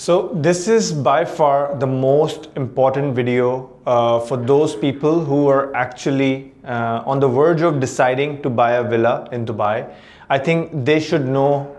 So this is by far the most important video for those people who are actually on the verge of deciding to buy a villa in Dubai. I think they should know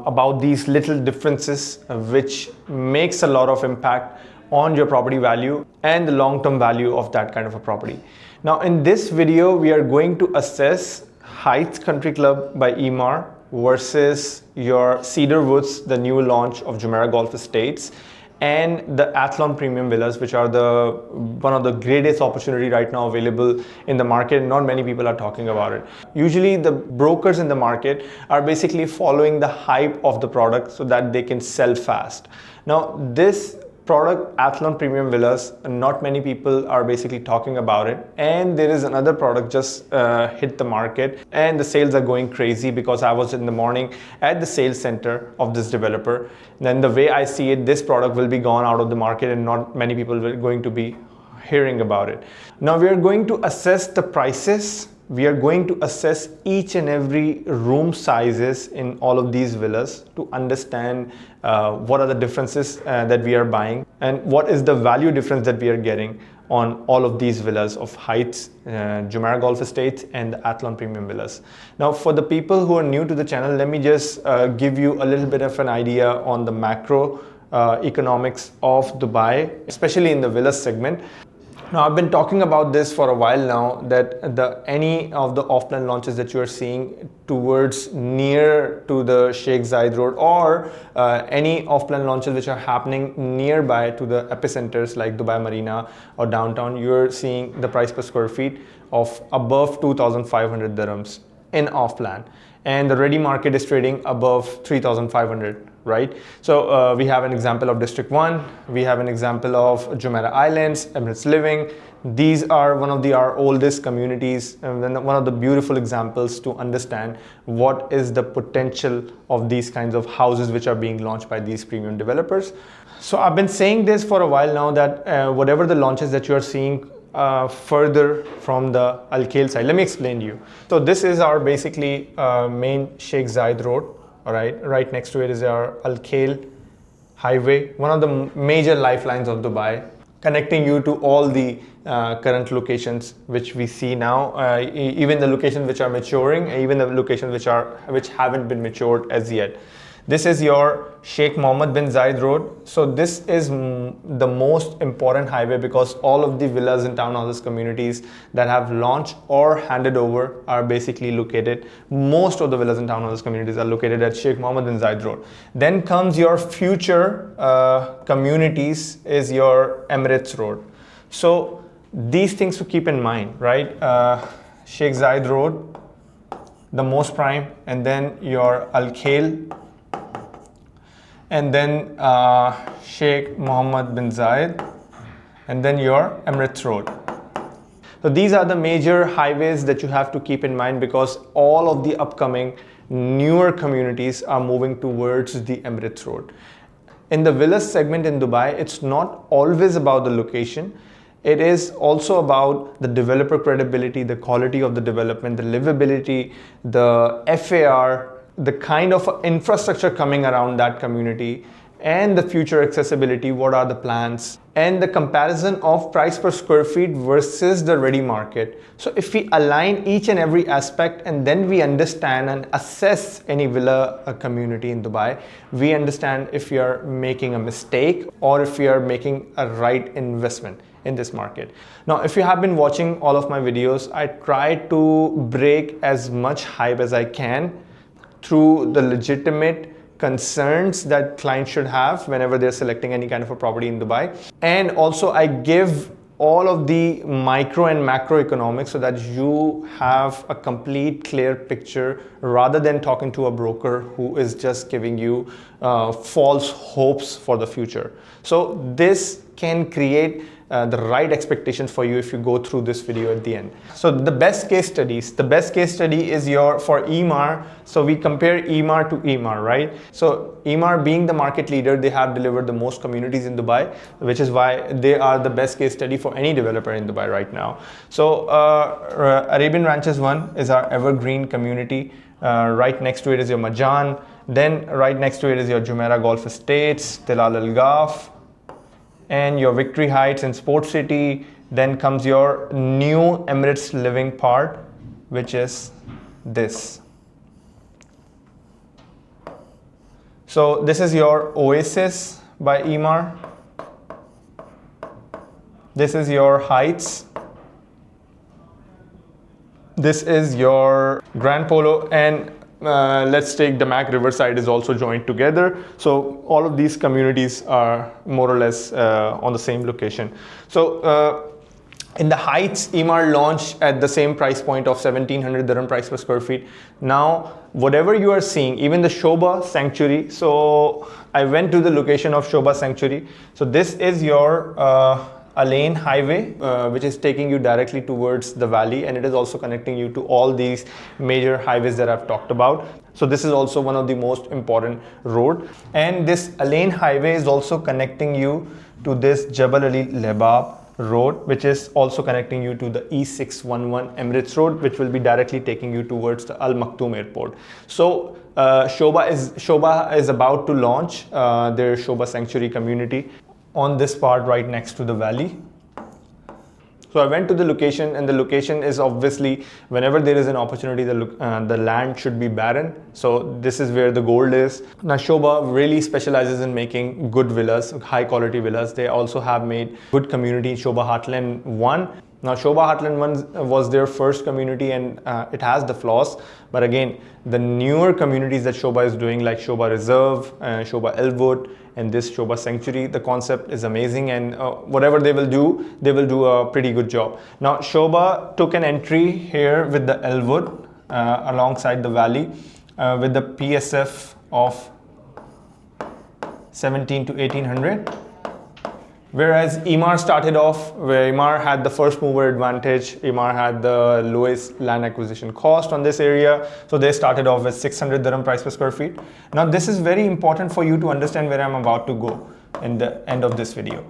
about these little differences which makes a lot of impact on your property value and the long-term value of that kind of a property. Now in this video, we are going to assess Heights Country Club by Emaar versus your Cedar Woods, the new launch of Jumeirah Golf Estates, and the Athlon Premium Villas, which are one of the greatest opportunity right now available in the market. Not many people are talking about it. Usually the brokers in the market are basically following the hype of the product so that they can sell fast. Now this product, Athlon Premium Villas, not many people are basically talking about it, and there is another product just hit the market and the sales are going crazy because I was in the morning at the sales center of this developer. Then the way I see it, this product will be gone out of the market and not many people are going to be hearing about it. Now we are going to assess the prices. We are going to assess each and every room sizes in all of these villas to understand what are the differences that we are buying and what is the value difference that we are getting on all of these villas of Heights, Jumeirah Golf Estates and the Athlon Premium Villas. Now for the people who are new to the channel, let me just give you a little bit of an idea on the macro economics of Dubai, especially in the villas segment. Now I've been talking about this for a while now, that any of the off-plan launches that you are seeing towards near to the Sheikh Zayed road, or any off-plan launches which are happening nearby to the epicenters like Dubai Marina or downtown, you're seeing the price per square feet of above 2,500 dirhams in off-plan, and the ready market is trading above 3,500. Right? So we have an example of District 1, we have an example of Jumeirah Islands, Emirates Living. These are one of our oldest communities and then one of the beautiful examples to understand what is the potential of these kinds of houses which are being launched by these premium developers. So I've been saying this for a while now that whatever the launches that you are seeing further from the Khail side, let me explain to you. So this is our basically main Sheikh Zayed road. All right next to it is our Khail highway, one of the major lifelines of Dubai, connecting you to all the current locations which we see now, even the locations which are maturing, even the locations which haven't been matured as yet. This is your Sheikh Mohammed bin Zayed road. So this is the most important highway because all of the villas and townhouses communities that have launched or handed over are basically located, most of the villas and townhouses communities are located at Sheikh Mohammed bin Zayed road. Then comes your future communities is your Emirates road. So these things to keep in mind, right? Sheikh Zayed road, the most prime, and then your Khail, and then Sheikh Mohammed bin Zayed, and then your Emirates Road. So these are the major highways that you have to keep in mind because all of the upcoming newer communities are moving towards the Emirates Road. In the villas segment in Dubai, it's not always about the location. It is also about the developer credibility, the quality of the development, the livability, the FAR, the kind of infrastructure coming around that community, and the future accessibility, what are the plans, and the comparison of price per square feet versus the ready market. So if we align each and every aspect and then we understand and assess any villa community in Dubai, we understand if we are making a mistake or if we are making a right investment in this market. Now, if you have been watching all of my videos, I try to break as much hype as I can through the legitimate concerns that clients should have whenever they're selecting any kind of a property in Dubai. And also I give all of the micro and macro economics so that you have a complete clear picture rather than talking to a broker who is just giving you false hopes for the future. So this can create the right expectations for you if you go through this video at the end. So the best case studies, the best case study is for Emaar. So we compare Emaar to Emaar, right? So Emaar being the market leader, they have delivered the most communities in Dubai, which is why they are the best case study for any developer in Dubai right now. So Arabian Ranches 1 is our evergreen community. Right next to it is your Meydan, Then right next to it is your Jumeirah Golf Estates, Tilal Al Gaf, and your Victory Heights and Sports City. Then comes your new Emirates Living part, which is this. So this is your Oasis by Emaar. This is your Heights. This is your Grand Polo, and let's take Damac Riverside is also joined together. So all of these communities are more or less on the same location. So in the Heights, Emaar launched at the same price point of 1700 dirham price per square feet. Now, whatever you are seeing, even the Sobha Sanctuary. So I went to the location of Sobha Sanctuary. So this is your Ain Highway, which is taking you directly towards the valley, and it is also connecting you to all these major highways that I've talked about. So this is also one of the most important road, and this Ain Highway is also connecting you to this Jabal Ali Lebab road, which is also connecting you to the E611 Emirates Road, which will be directly taking you towards the Al Maktoum Airport. So Sobha is about to launch their Sobha Sanctuary community on this part right next to the valley. So I went to the location, and the location is obviously, whenever there is an opportunity, the land should be barren. So this is where the gold is. Now Sobha really specializes in making good villas, high quality villas. They also have made good community in Sobha Heartland 1. Now Sobha Heartland 1 was their first community, and it has the flaws. But again, the newer communities that Sobha is doing, like Sobha Reserve, Sobha Elwood, and this Sobha Sanctuary, the concept is amazing, and whatever they will do a pretty good job. Now Sobha took an entry here with the Elwood alongside the valley with the PSF of 17 to 1800. Whereas Emaar started off where Emaar had the first mover advantage. Emaar had the lowest land acquisition cost on this area. So they started off with 600 dirham price per square feet. Now this is very important for you to understand where I'm about to go in the end of this video.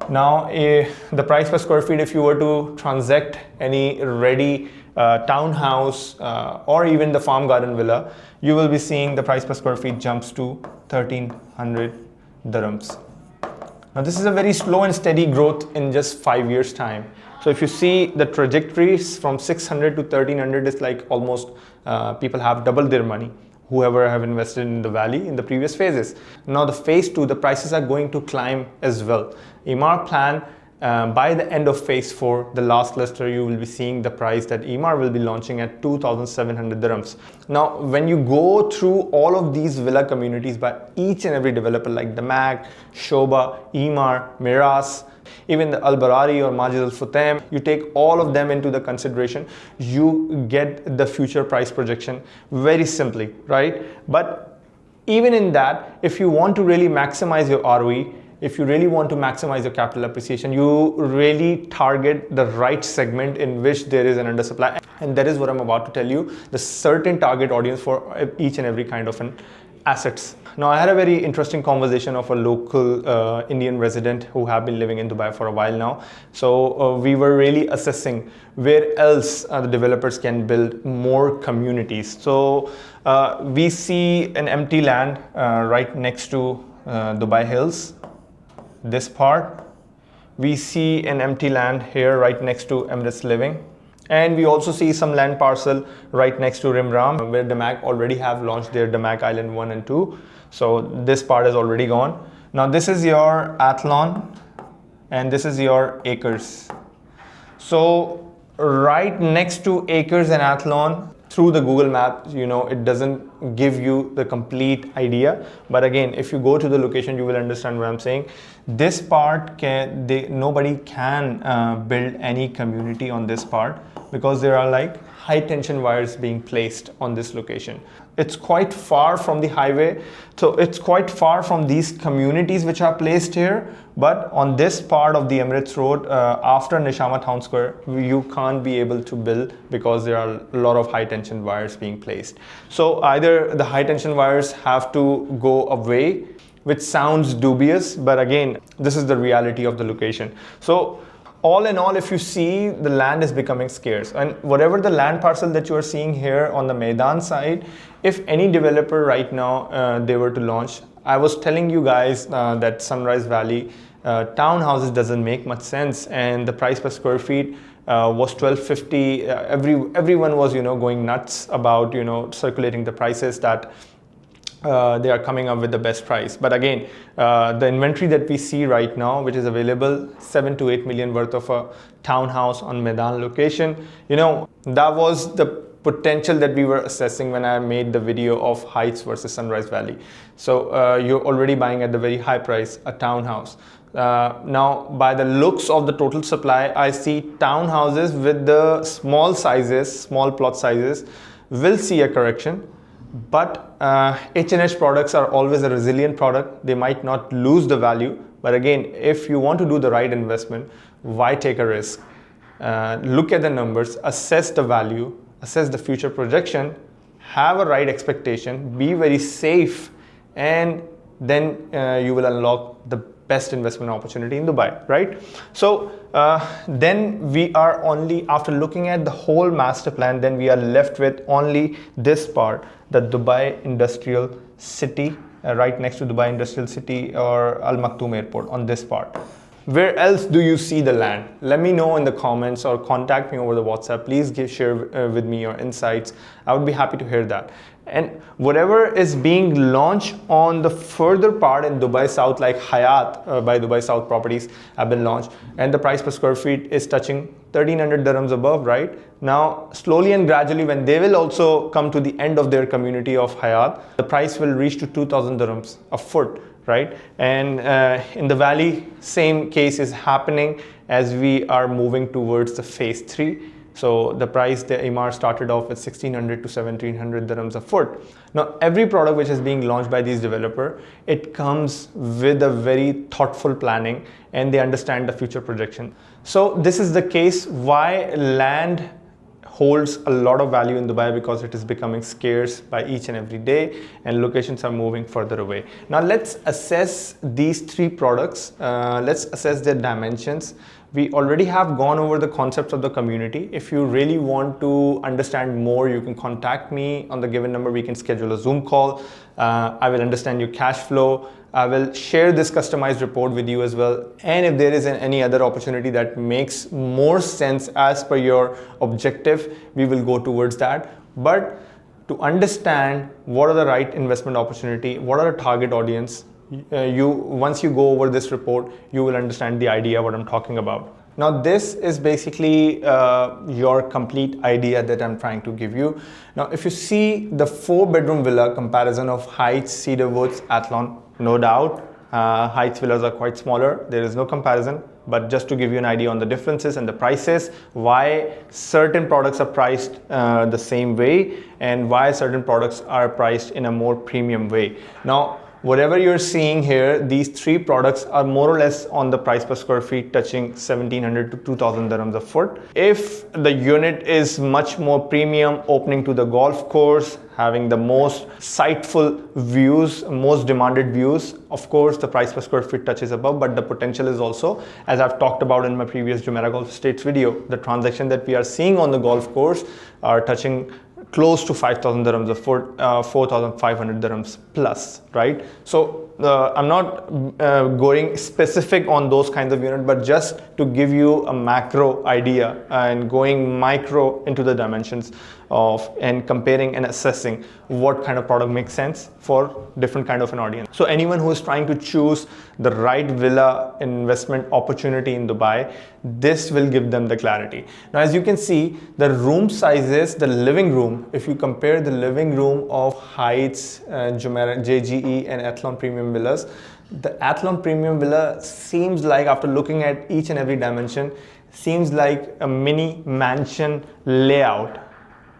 Now the price per square feet, if you were to transact any ready townhouse or even the farm garden villa, you will be seeing the price per square feet jumps to 1300 dirhams. Now this is a very slow and steady growth in just 5 years time. So if you see the trajectories from 600 to 1300, it's like almost people have doubled their money, whoever have invested in the valley in the previous phases. Now the phase 2, the prices are going to climb as well. Emaar plan by the end of phase 4, the last cluster, you will be seeing the price that Emaar will be launching at 2,700 dirhams. Now, when you go through all of these villa communities by each and every developer like Damac, Sobha, Emaar, Meraas, even the Al Barari or Majid Al Futtaim, you take all of them into the consideration, you get the future price projection very simply, right? But even in that, if you want to really maximize your ROE, if you really want to maximize your capital appreciation, you really target the right segment in which there is an undersupply. And that is what I'm about to tell you, the certain target audience for each and every kind of an assets. Now, I had a very interesting conversation of a local Indian resident who have been living in Dubai for a while now. So we were really assessing where else the developers can build more communities. So we see an empty land right next to Dubai Hills. This part, we see an empty land here right next to Emirates Living, and we also see some land parcel right next to Rimram where Damac already have launched their Damac Island 1 and 2. So this part is already gone. Now this is your Athlon and this is your Acres. So right next to Acres and Athlon, through the Google Maps, you know, it doesn't give you the complete idea. But again, if you go to the location, you will understand what I'm saying. This part, nobody can build any community on this part because there are like high tension wires being placed on this location. It's quite far from the highway. So it's quite far from these communities which are placed here. But on this part of the Emirates Road, after Nishama Town Square, you can't be able to build because there are a lot of high tension wires being placed. So either the high tension wires have to go away, which sounds dubious, but again, this is the reality of the location. So all in all, if you see, the land is becoming scarce, and whatever the land parcel that you are seeing here on the Meydan side, if any developer right now they were to launch, I was telling you guys that Sunrise Valley townhouses doesn't make much sense, and the price per square feet was 1250. Everyone was going nuts about circulating the prices that they are coming up with the best price. But again, the inventory that we see right now, which is available, 7 to 8 million worth of a townhouse on Meydan location, that was the potential that we were assessing when I made the video of Heights versus Sunrise Valley. So you're already buying at the very high price a townhouse. Now, by the looks of the total supply, I see townhouses with the small plot sizes will see a correction. But H&H products are always a resilient product. They might not lose the value. But again, if you want to do the right investment, why take a risk? Look at the numbers, assess the value, assess the future projection, have a right expectation, be very safe, and then you will unlock the best investment opportunity in Dubai, right? So then we are only, after looking at the whole master plan, then we are left with only this part, the Dubai Industrial City, right next to Dubai Industrial City or Al Maktoum Airport, on this part. Where else do you see the land? Let me know in the comments or contact me over the WhatsApp. Please share with me your insights. I would be happy to hear that. And whatever is being launched on the further part in Dubai South, like Hayat by Dubai South Properties have been launched, and the price per square feet is touching 1300 dirhams above, right? Now, slowly and gradually, when they will also come to the end of their community of Hayat, the price will reach to 2000 dirhams a foot, right? And in the valley, same case is happening as we are moving towards the phase 3. So the price, the Emaar started off with 1600 to 1700 dirhams a foot. Now, every product which is being launched by these developers, it comes with a very thoughtful planning, and they understand the future projection. So this is the case why land holds a lot of value in Dubai, because it is becoming scarce by each and every day, and locations are moving further away. Now let's assess these three products. Let's assess their dimensions. We already have gone over the concepts of the community. If you really want to understand more, you can contact me on the given number. We can schedule a Zoom call. I will understand your cash flow. I will share this customized report with you as well. And if there is any other opportunity that makes more sense as per your objective, we will go towards that. But to understand what are the right investment opportunity, what are the target audience, once you go over this report, you will understand the idea what I'm talking about. Now this is basically your complete idea that I'm trying to give you. Now if you see the 4-bedroom villa comparison of Heights, Cedar Woods, Athlon, no doubt Heights villas are quite smaller. There is no comparison, but just to give you an idea on the differences and the prices, why certain products are priced the same way and why certain products are priced in a more premium way. Now whatever you're seeing here, these three products are more or less on the price per square feet touching 1700 to 2000 dirhams a foot. If the unit is much more premium, opening to the golf course, having the most sightful views, most demanded views, of course the price per square feet touches above, but the potential is also, as I've talked about in my previous Jumeirah Golf Estates video, the transaction that we are seeing on the golf course are touching close to 5000 dirhams a foot, 4500 dirhams plus, right? So I'm not going specific on those kinds of units, but just to give you a macro idea and going micro into the dimensions of and comparing and assessing what kind of product makes sense for different kind of an audience. So anyone who is trying to choose the right villa investment opportunity in Dubai, this will give them the clarity. Now as you can see, the room sizes, the living room, if you compare the living room of Heights, Jumeirah, JGE and Athlon Premium Villas, the Athlon Premium Villa seems like, after looking at each and every dimension, seems like a mini mansion layout.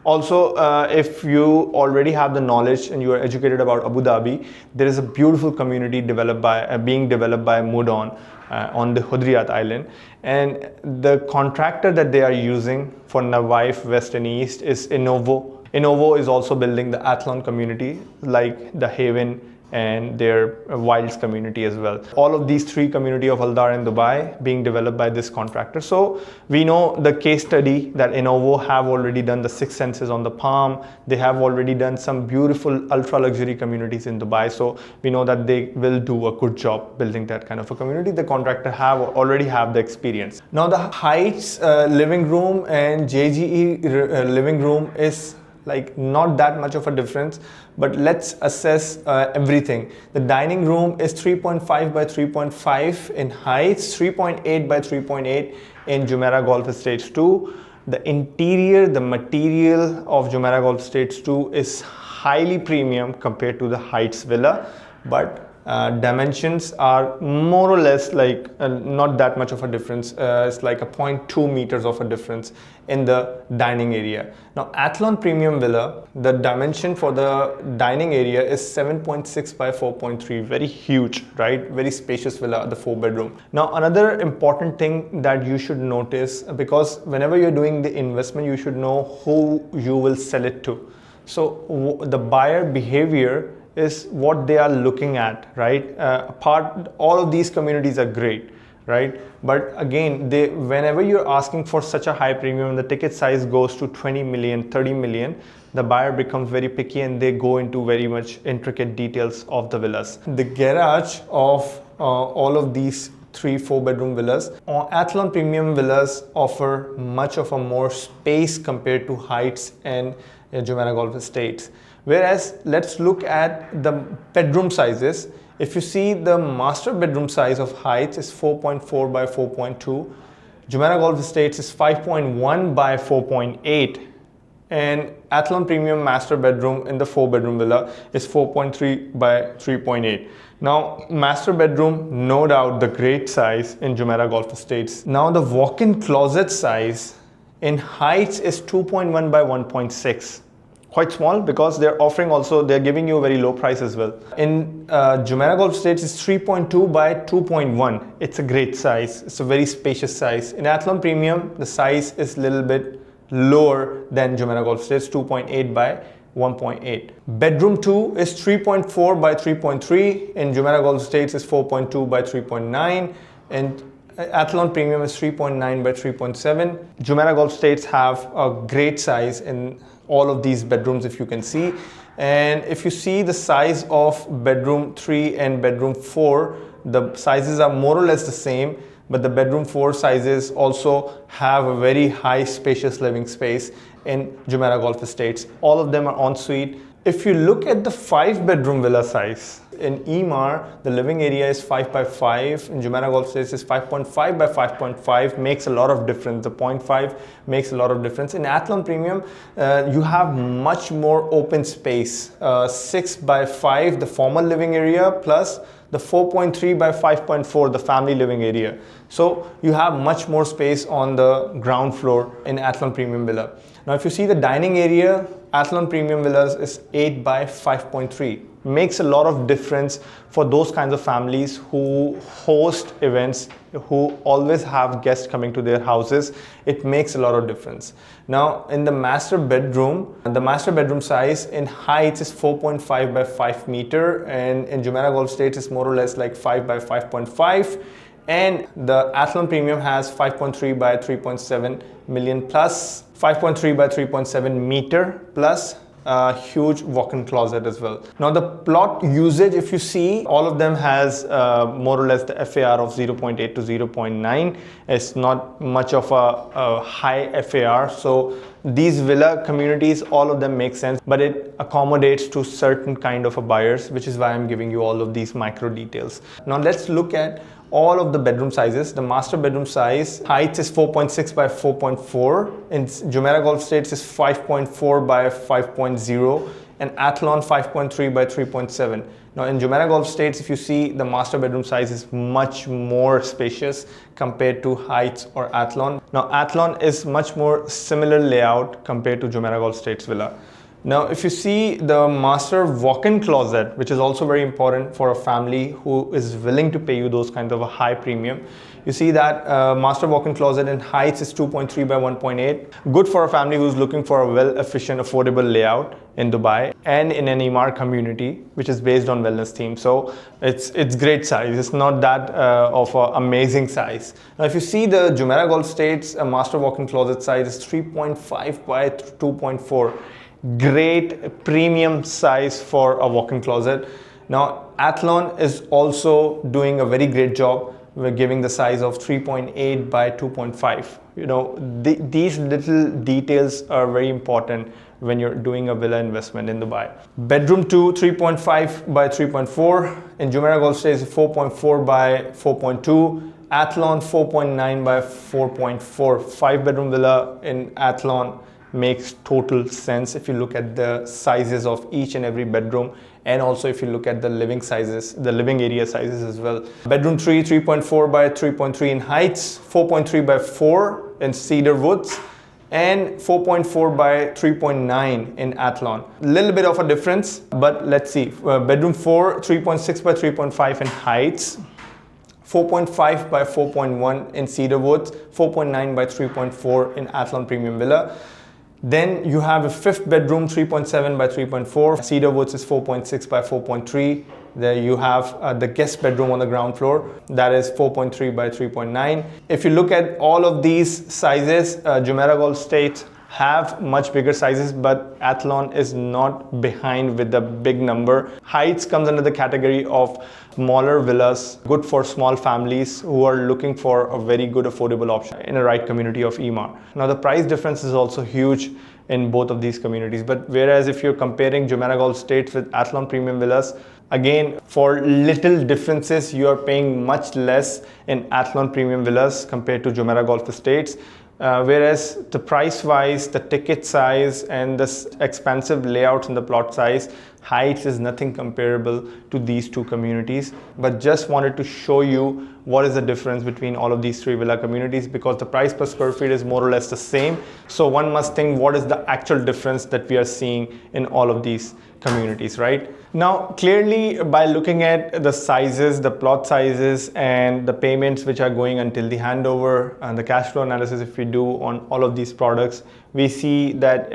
Also, if you already have the knowledge and you are educated about Abu Dhabi, there is a beautiful community developed by being developed by Meydan on the Hudriyat Island, and the contractor that they are using for Nawayef West and East is Innovo. Innovo is also building the Athlon community like the Haven and their Wilds community as well. All of these three community of Al Dar in Dubai being developed by this contractor. So we know the case study that Innovo have already done the 6 senses on the Palm. They have already done some beautiful ultra luxury communities in Dubai. So we know that they will do a good job building that kind of a community. The contractor already have the experience. Now the Heights living room and JGE living room is like not that much of a difference, but let's assess everything. The dining room is 3.5 by 3.5 in Heights, 3.8 by 3.8 in Jumeirah Golf Estates 2. The interior, the material of Jumeirah Golf Estates 2 is highly premium compared to the Heights villa, but dimensions are more or less like not that much of a difference. It's like a 0.2 meters of a difference in the dining area. Now Athlon Premium Villa, the dimension for the dining area is 7.6 by 4.3, very huge, right? Very spacious villa, the 4-bedroom. Now another important thing that you should notice, because whenever you're doing the investment, you should know who you will sell it to. So the buyer behavior is what they are looking at, right? All of these communities are great, right? But again, whenever you're asking for such a high premium, the ticket size goes to 20 million, 30 million, the buyer becomes very picky and they go into very much intricate details of the villas. The garage of all of these 3-4-bedroom villas, Athlon Premium Villas offer much of a more space compared to Heights and Jumeirah Golf Estates. Whereas let's look at the bedroom sizes. If you see, the master bedroom size of Heights is 4.4 by 4.2. Jumeirah Golf Estates is 5.1 by 4.8. And Athlon Premium master bedroom in the 4-bedroom villa is 4.3 by 3.8. Now, master bedroom, no doubt the great size in Jumeirah Golf Estates. Now, the walk-in closet size in Heights is 2.1 by 1.6. Quite small, because they're giving you a very low price as well. In Jumeirah Golf Estates is 3.2 by 2.1. It's a great size. It's a very spacious size. In Athlon Premium, the size is a little bit lower than Jumeirah Golf Estates, 2.8 by 1.8. Bedroom 2 is 3.4 by 3.3. In Jumeirah Golf Estates is 4.2 by 3.9. And Athlon Premium is 3.9 by 3.7. Jumeirah Golf Estates have a great size in all of these bedrooms, if you can see. And if you see the size of bedroom 3 and bedroom 4, the sizes are more or less the same, but the bedroom 4 sizes also have a very high spacious living space in Jumeirah Golf Estates. All of them are ensuite. If you look at the 5-bedroom villa size, in Emaar, the living area is 5 by 5. In Jumeirah Golf Estates is 5.5 by 5.5, makes a lot of difference. The 0.5 makes a lot of difference. In Athlon Premium, you have much more open space. 6 by 5, the formal living area, plus the 4.3 by 5.4, the family living area. So you have much more space on the ground floor in Athlon Premium Villa. Now, if you see the dining area, Athlon Premium Villas is 8 by 5.3. Makes a lot of difference for those kinds of families who host events, who always have guests coming to their houses. It makes a lot of difference. Now, in the master bedroom size in Heights is 4.5 by 5 meter, and in Jumeirah Golf Estates is more or less like 5 by 5.5. And the Athlon Premium has 5.3 by 3.7 million plus 5.3 by 3.7 meter plus a huge walk-in closet as well. Now the plot usage, if you see, all of them has more or less the FAR of 0.8 to 0.9. It's not much of a high FAR. So these villa communities, all of them make sense, but it accommodates to certain kind of a buyers, which is why I'm giving you all of these micro details. Now let's look at all of the bedroom sizes. The master bedroom size, Heights is 4.6 by 4.4. In Jumeirah Golf Estates is 5.4 by 5.0. And Athlon 5.3 by 3.7. Now in Jumeirah Golf Estates, if you see, the master bedroom size is much more spacious compared to Heights or Athlon. Now Athlon is much more similar layout compared to Jumeirah Golf Estates villa. Now, if you see the master walk-in closet, which is also very important for a family who is willing to pay you those kinds of a high premium, You see that master walk-in closet in Heights is 2.3 by 1.8. Good for a family who's looking for a well-efficient, affordable layout in Dubai and in an Emaar community, which is based on wellness theme. So it's great size. It's not that of an amazing size. Now, if you see the Jumeirah Golf Estates master walk-in closet size is 3.5 by 2.4. Great premium size for a walk-in closet. Now, Athlon is also doing a very great job. We're giving the size of 3.8 by 2.5. You know, these little details are very important when you're doing a villa investment in Dubai. Bedroom 2, 3.5 by 3.4. In Jumeirah Golf Estates, 4.4 by 4.2. Athlon, 4.9 by 4.4. 5-bedroom villa in Athlon makes total sense if you look at the sizes of each and every bedroom, and also if you look at the living sizes, the living area sizes as well. Bedroom 3, 3.4 by 3.3 in Heights, 4.3 by 4 in Cedar Woods, and 4.4 by 3.9 in Athlon. A little bit of a difference, but let's see. Bedroom 4, 3.6 by 3.5 in Heights, 4.5 by 4.1 in Cedar Woods, 4.9 by 3.4 in Athlon Premium Villa. Then you have a 5th bedroom, 3.7 by 3.4. Cedar Woods is 4.6 by 4.3. There you have the guest bedroom on the ground floor. That is 4.3 by 3.9. If you look at all of these sizes, Jumeirah Golf Estates have much bigger sizes, but Athlon is not behind with the big number. Heights comes under the category of smaller villas, good for small families who are looking for a very good affordable option in a right community of Emaar. Now the price difference is also huge in both of these communities, but whereas if you're comparing Jumeirah Golf Estates with Athlon Premium Villas, again, for little differences, you are paying much less in Athlon Premium Villas compared to Jumeirah Golf Estates. Whereas the price wise, the ticket size and the expansive layouts and the plot size, Heights is nothing comparable to these two communities. But just wanted to show you what is the difference between all of these three villa communities, because the price per square feet is more or less the same. So one must think, what is the actual difference that we are seeing in all of these communities, right? Now, clearly by looking at the sizes, the plot sizes and the payments which are going until the handover and the cash flow analysis if we do on all of these products, we see that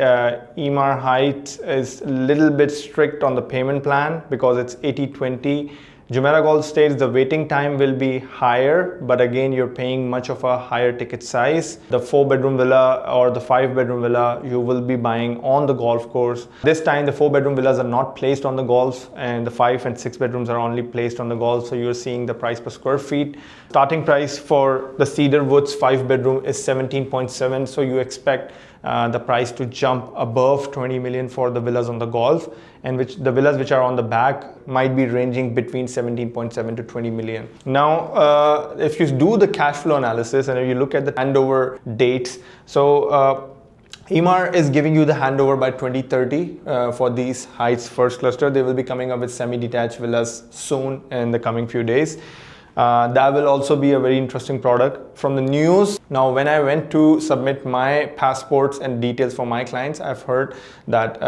Emaar Heights is a little bit strict on the payment plan because it's 80-20. Jumeirah Golf Estates, the waiting time will be higher, but again, you're paying much of a higher ticket size. The 4-bedroom villa or the 5-bedroom villa, you will be buying on the golf course. This time, the 4-bedroom villas are not placed on the golf, and the 5 and 6 bedrooms are only placed on the golf. So you're seeing the price per square feet. Starting price for the Cedar Woods 5-bedroom is 17.7. So you expect the price to jump above 20 million for the villas on the golf, and the villas which are on the back might be ranging between 17.7 to 20 million. Now, if you do the cash flow analysis and if you look at the handover dates, so Emaar is giving you the handover by 2030 for these Heights first cluster. They will be coming up with semi-detached villas soon in the coming few days. That will also be a very interesting product. From the news, now when I went to submit my passports and details for my clients, I've heard that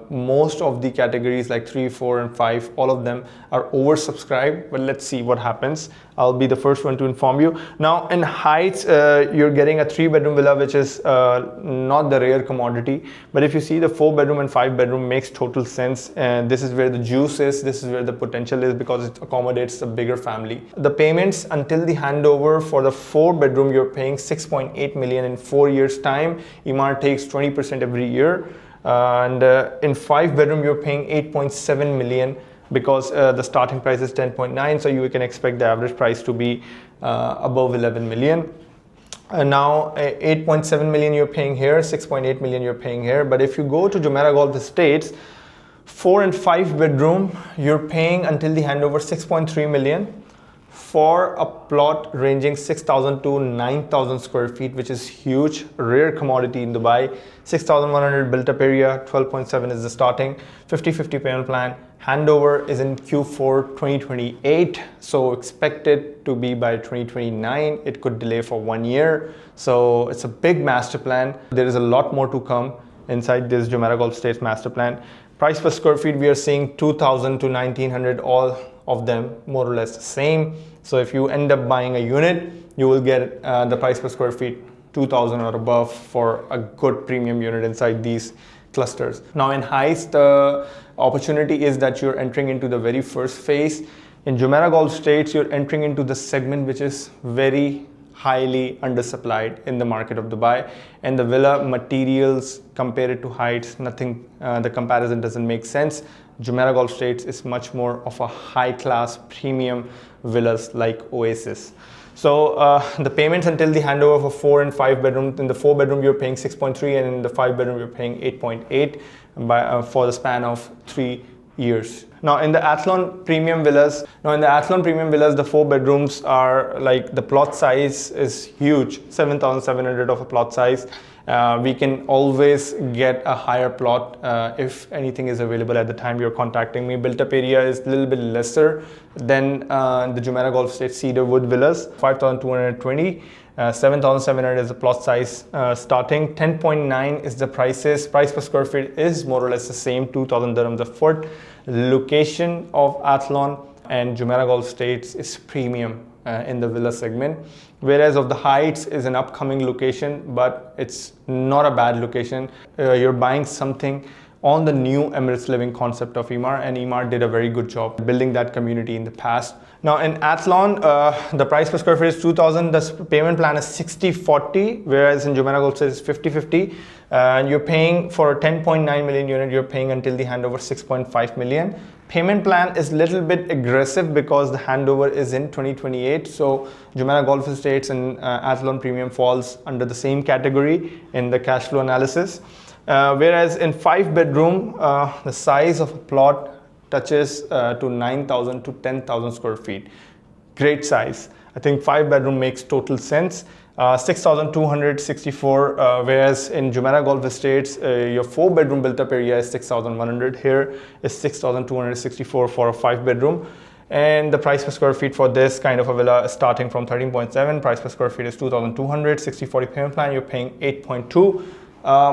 most of the categories like 3, 4 and 5, all of them are oversubscribed, but let's see what happens. I'll be the first one to inform you. Now in Heights, you're getting a 3-bedroom villa, which is not the rare commodity, but if you see the 4-bedroom and 5-bedroom makes total sense, and this is where the juice is, this is where the potential is, because it accommodates a bigger family. The payments until the handover for the 4-bedroom, you're paying 6.8 million in 4 years time. Emaar takes 20% every year, and in 5-bedroom, you're paying 8.7 million because the starting price is 10.9, so you can expect the average price to be above 11 million. Now 8.7 million you're paying here, 6.8 million you're paying here. But if you go to Jumeirah Golf Estates, 4 and 5 bedroom, you're paying until the handover 6.3 million for a plot ranging 6,000 to 9,000 square feet, which is huge, rare commodity in Dubai. 6,100 built up area, 12.7 is the starting, 50-50 payment plan. Handover is in Q4 2028, so expected to be by 2029. It could delay for 1 year. So it's a big master plan. There is a lot more to come inside this Jumeirah Golf Estates master plan. Price per square feet, we are seeing 2,000 to 1,900, all of them more or less the same. So if you end up buying a unit, you will get the price per square feet 2000 or above for a good premium unit inside these clusters. Now in Heights, the opportunity is that you're entering into the very first phase. In Jumeirah Golf Estates, you're entering into the segment which is very highly undersupplied in the market of Dubai, and the villa materials compared to Heights, nothing, the comparison doesn't make sense. Jumeirah Golf Estates is much more of a high-class premium villas like Oasis. So the payments until the handover for 4 and 5 bedrooms. In the 4 bedroom you're paying 6.3, and in the 5 bedroom you're paying 8.8 for the span of 3 years. Now in the Athlon Premium Villas, the 4 bedrooms are like, the plot size is huge, 7,700 of a plot size. We can always get a higher plot if anything is available at the time you're contacting me. Built up area is a little bit lesser than the Jumeirah Golf Estates Cedar Wood Villas, 5,220. 7,700 is the plot size starting. 10.9 is the price per square feet is more or less the same, 2,000 dirhams a foot. Location of Athlon and Jumeirah Golf Estates is premium in the villa segment, whereas of the Heights is an upcoming location, but it's not a bad location. You're buying something on the new Emirates Living concept of Emaar, and Emaar did a very good job building that community in the past. Now in Athlon, the price per square feet is 2,000. The payment plan is 60-40, whereas in Jumeirah Golf Estates it's 50-50. And you're paying for a 10.9 million unit, you're paying until the handover 6.5 million. Payment plan is a little bit aggressive because the handover is in 2028. So Jumeirah Golf Estates and Athlon Premium falls under the same category in the cash flow analysis. Whereas in 5 bedroom, the size of a plot touches to 9,000 to 10,000 square feet. Great size. I think 5 bedroom makes total sense. 6,264, whereas in Jumeirah Golf Estates, your 4 bedroom built up area is 6,100. Here is 6,264 for a 5 bedroom. And the price per square feet for this kind of a villa is starting from 13.7. Price per square feet is 2,200. 60-40 payment plan, you're paying 8.2.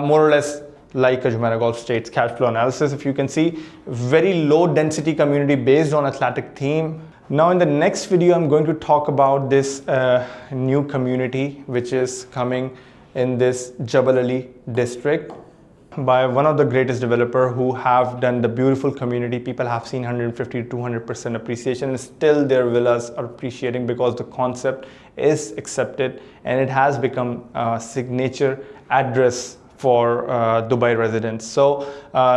More or less like a Jumeirah Golf Estates cash flow analysis. If you can see, very low density community based on athletic theme. Now in the next video, I'm going to talk about this new community which is coming in this Jabal Ali district by one of the greatest developer who have done the beautiful community. People have seen 150 to 200% appreciation, and still their villas are appreciating because the concept is accepted and it has become a signature address for Dubai residents. So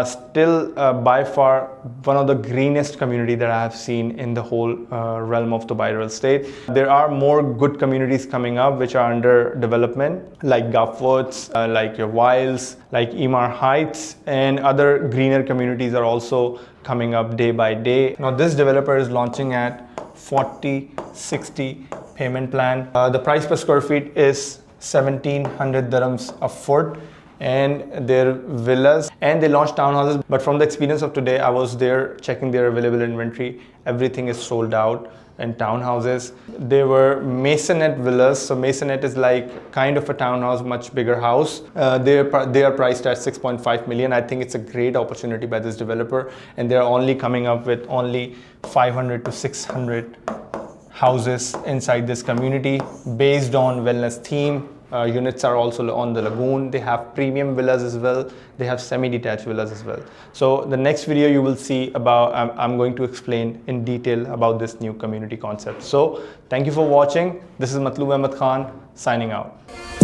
still by far one of the greenest community that I have seen in the whole realm of Dubai real estate. There are more good communities coming up which are under development, like Golf Woods, like your Wiles, like Emaar Heights, and other greener communities are also coming up day by day. Now this developer is launching at 40-60 payment plan. The price per square feet is 1,700 dirhams a foot, and their villas, and they launched townhouses. But from the experience of today, I was there checking their available inventory. Everything is sold out in townhouses. They were masonette villas. So masonette is like kind of a townhouse, much bigger house. They are priced at 6.5 million. I think it's a great opportunity by this developer, and they're only coming up with only 500 to 600 houses inside this community based on wellness theme. Units are also on the lagoon. They have premium villas as well. They have semi-detached villas as well. So the next video you will see about, I'm going to explain in detail about this new community concept. So thank you for watching. This is Matloob Ahmed Khan signing out.